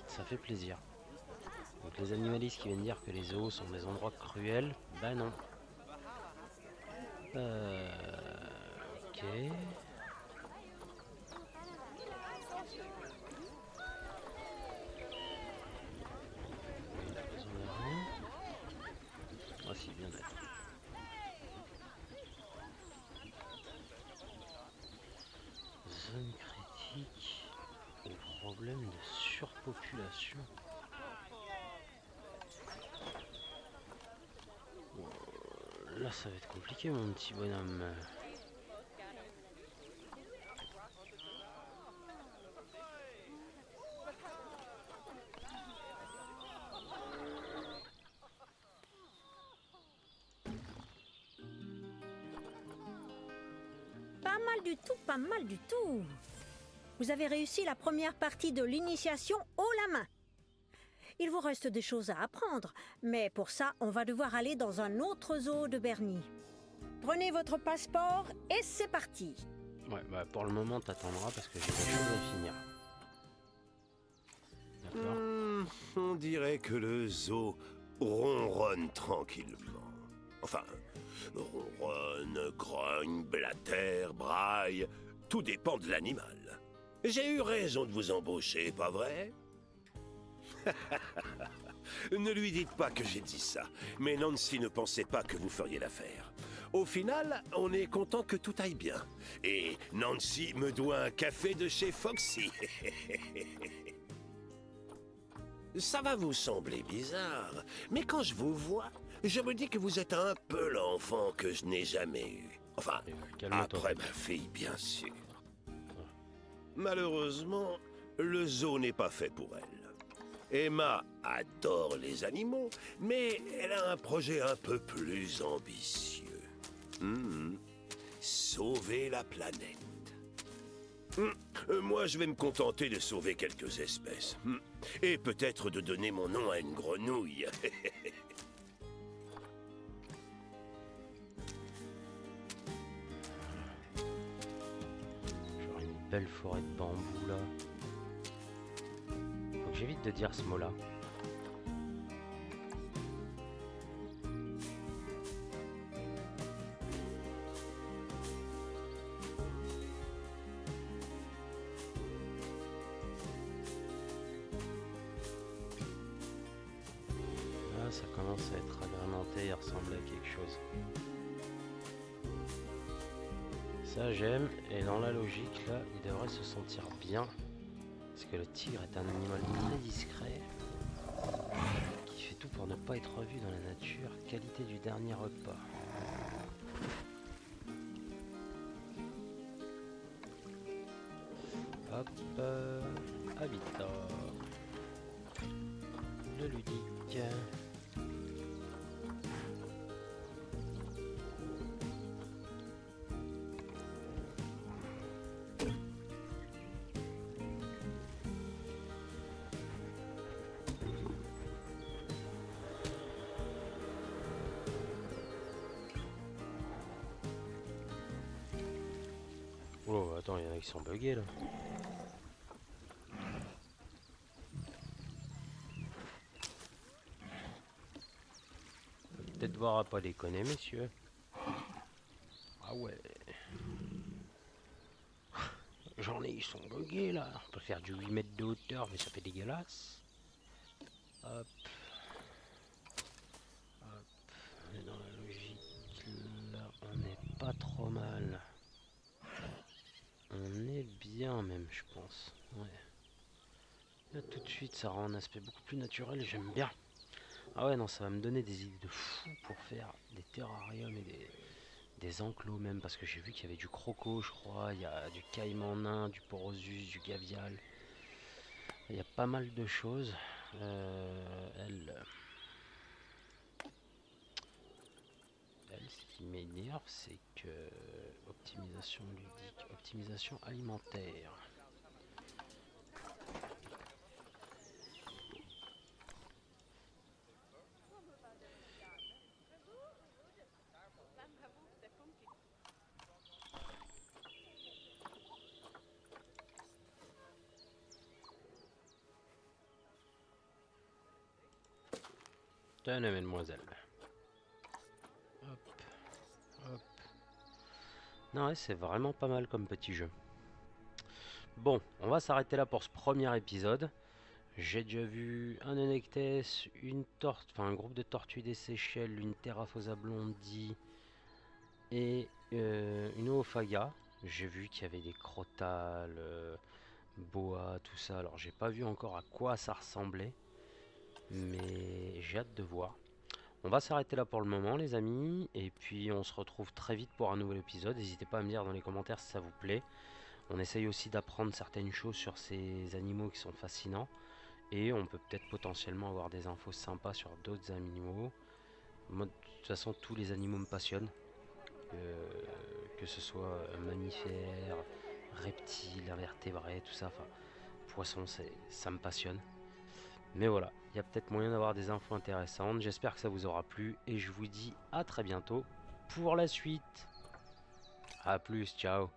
Ça fait plaisir. Donc les animalistes qui viennent dire que les zoos sont des endroits cruels, ben non. Ok. Voici bien d'être. Zone critique au problème de surpopulation. Là ça va être compliqué mon petit bonhomme. Pas mal du tout, pas mal du tout. Vous avez réussi la première partie de l'initiation haut la main. Il vous reste des choses à apprendre, mais pour ça, on va devoir aller dans un autre zoo de Bernie. Prenez votre passeport et c'est parti. Ouais, bah pour le moment t'attendras parce que j'ai des choses à finir. D'accord. On dirait que le zoo ronronne tranquillement. Enfin, ronronne, grogne, blatère, braille, tout dépend de l'animal. J'ai eu raison de vous embaucher, pas vrai? Ne lui dites pas que j'ai dit ça, mais Nancy ne pensait pas que vous feriez l'affaire. Au final, on est content que tout aille bien. Et Nancy me doit un café de chez Foxy. Ça va vous sembler bizarre, mais quand je vous vois, je me dis que vous êtes un peu l'enfant que je n'ai jamais eu. Enfin, Calme-toi. après ma fille, bien sûr. Malheureusement, le zoo n'est pas fait pour elle. Emma adore les animaux, mais elle a un projet un peu plus ambitieux. Sauver la planète. Moi, je vais me contenter de sauver quelques espèces. Et peut-être de donner mon nom à une grenouille. Genre une belle forêt de bambou là. Faut que j'évite de dire ce mot là. Là ça commence à être agrémenté et ressembler à quelque chose. Ça j'aime, et dans la logique là, il devrait se sentir bien. Parce que le tigre est un animal très discret, qui fait tout pour ne pas être vu dans la nature. Qualité du dernier repas. Hop, habitat. Le ludique. Oh, attends, il y en a qui sont buggés là. Peut-être devoir à pas déconner, messieurs. Ah ouais. J'en ai, ils sont buggés là. On peut faire du 8 mètres de hauteur, mais ça fait dégueulasse. Hop. Hop. On est dans la logique là. On n'est pas trop mal. On est bien même, je pense. Ouais. Là tout de suite, ça rend un aspect beaucoup plus naturel. J'aime bien. Ah ouais, non, ça va me donner des idées de fou pour faire des terrariums et des enclos même. Parce que j'ai vu qu'il y avait du croco, je crois. Il y a du caïman nain, du porosus, du gavial. Il y a pas mal de choses. Ce qui m'énerve, c'est que optimisation ludique, optimisation alimentaire. Tenez, mademoiselle. Hop, hop. Non, ouais, c'est vraiment pas mal comme petit jeu. Bon, on va s'arrêter là pour ce premier épisode. J'ai déjà vu un Onectes, un groupe de tortues des Seychelles, une Terraphosa blondie et une Oophaga. J'ai vu qu'il y avait des crotales, boa, tout ça. Alors j'ai pas vu encore à quoi ça ressemblait, mais j'ai hâte de voir. On va s'arrêter là pour le moment les amis, et puis on se retrouve très vite pour un nouvel épisode. N'hésitez pas à me dire dans les commentaires si ça vous plaît. On essaye aussi d'apprendre certaines choses sur ces animaux qui sont fascinants. Et on peut peut-être potentiellement avoir des infos sympas sur d'autres animaux. Moi, de toute façon, tous les animaux me passionnent. Que ce soit mammifères, reptiles, invertébrés, tout ça. Enfin, poissons, ça me passionne. Mais voilà, il y a peut-être moyen d'avoir des infos intéressantes. J'espère que ça vous aura plu. Et je vous dis à très bientôt pour la suite. A plus, ciao.